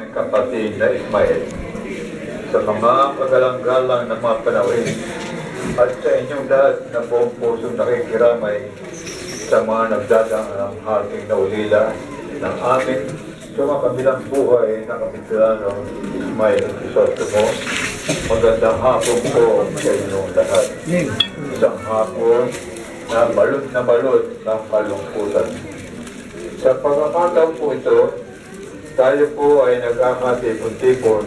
aming kapatid na Ismael, sa mga kagalang-galang na mga panawin, at sa inyong lahat na buong pusong nakikiramay sa mga nagdadang ng hating na ulila ng aming sumakabilang buhay na Kapitulano Ismael Crisostomo. Magandang hapon po sa inyong lahat. Isang hapon na balot ng kalungkutan. Sa pagkakataon po ito, tayo po ay nagkakatipon-tipon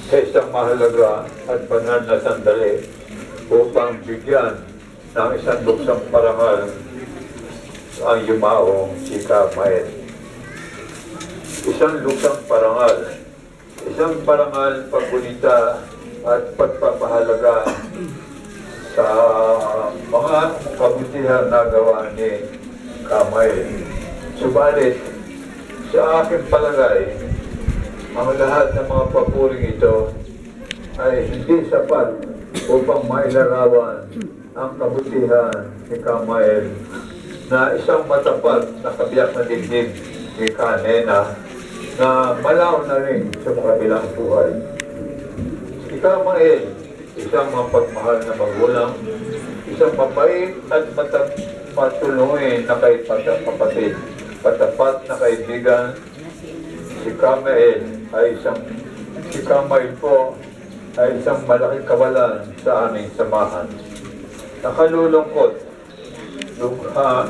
sa isang mahalaga at banal na sandali upang bigyan ng isang luksang parangal ang yumaong si Kamael. Isang luksang parangal, isang parangal paggunita at pagpapahalaga sa mga kabutihan na gawa ni Kamael. Subalit, sa aking palagay, ang lahat ng mga papuring ito ay hindi sapat upang mailarawan ang kabutihan ni Kamael na isang matapat na kabiyak na dibdib ni Kanena na malaw na rin sa mga ilang buhay. Si Kamael, isang mapagmahal na magulang, isang mabait at matulungin na kapatid, patapat na kaibigan. Si Kamael po ay isang malaking kawalan sa aming samahan. Nakalulungkot,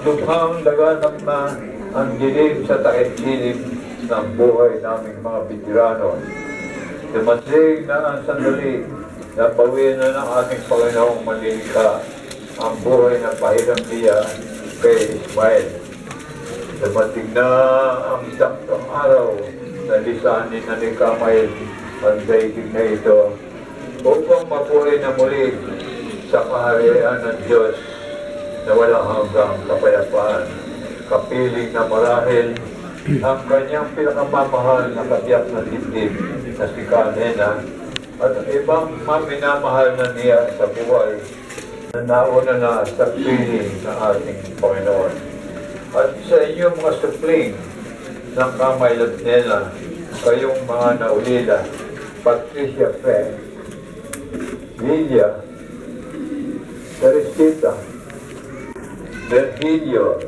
lughang laganap na ang dilim sa takip-dilim ng buhay naming mga veterano. Dumating na ang sandali na bawiin na ng ating Panginoong Manlilikha ang buhay ng pahirambiya kay Ismael. Dumating na ang saktong araw na lisanin na ni Kamael ang daigdig na ito upang mabuhay na muli sa kaharian ng Diyos na walang hanggang kapayapaan. Kapiling na marahil ang kanyang pinakamamahal na kabiyak na dibdib na si Kanena at ang ibang minamahal na niya sa buhay na nauna na sa piling ng ating Panginoon. At sa inyong mga supling ng Kamael at Nena, kayong mga naulila, Patricia Fe, Lilia, Teresita, Virgilio,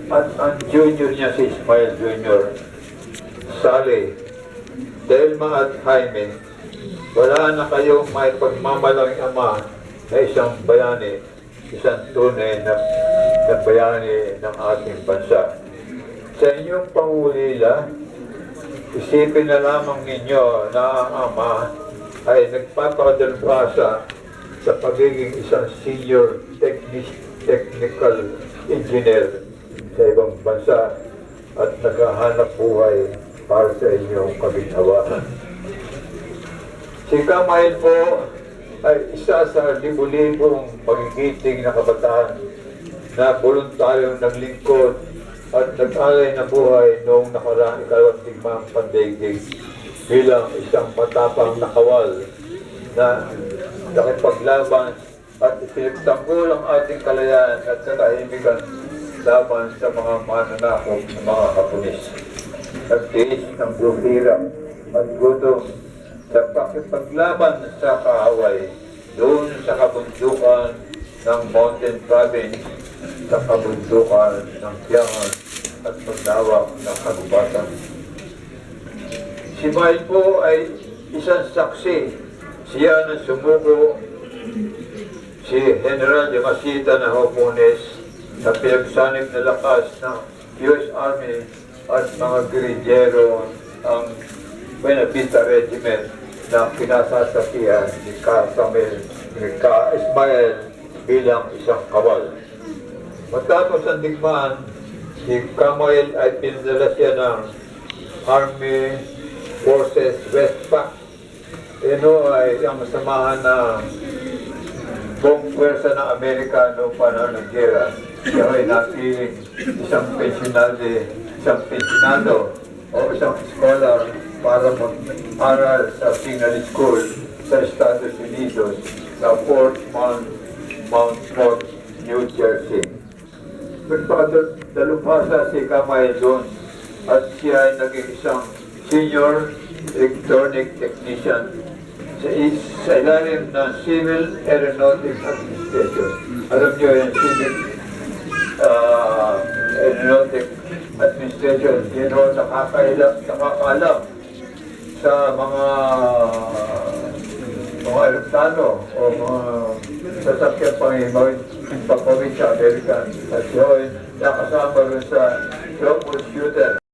at ang junior niya si Ismael Jr., Sally, Delma at Jaime, wala na kayong may pagmamalaking ama na isang bayani, isang tunay na bayani ng ating bansa. Sa inyong pangulila, isipin na lamang ninyo na ang ama ay nagpapakadalbasa sa pagiging isang senior technical engineer sa ibang bansa at naghahanap buhay para sa inyong kaginhawaan. Si Kamael po ay isa sa libu-libong magigiting na kabataan na voluntaryong naglingkod at nag-alay na buhay noong nakaraang ikalawang digmaang pandaigdig bilang isang matapang na kawal na nakipaglaban at pinagtanggol ang ating kalayaan at katahimikan laban sa mga mananakop ng mga Kapunis. Nagtiis ng hirap at gutom sa pakipaglaban sa kaaway doon sa kabundukan ng Mountain Province, sa kabundukan ng Tiangan at pagdawak ng kagubatan. Si Mael po ay isang saksi. Siya na sumuko si General de Masita na Hopones na pinagsanib na lakas ng US Army at mga geridyero ang Buenavista Regiment na pinasasakihan ni Ismael bilang isang kawal. Matapos ang digmaan, si Kamael ay pinadala siya ng Army Forces Westpac. Ito ay ang samahan na buong pwersa ng Amerika noong panahon ng gera. Siya ay napiling isang pensionado o isang scholar para mag-aral sa Signal School sa Estados Unidos sa Fort Mount Fort, New Jersey. Nagpadalupasa si Kamael doon at siya ay naging isang Senior Electronic Technician sa ilalim ng Civil Aeronautics Administration. Alam niyo yung Civil Aeronautics Administration, yun ho, nakakaalam sa mga aeroplano o mga sasakyan pangimawin sa Amerika. At yun, nakasama rin sa troubleshooter.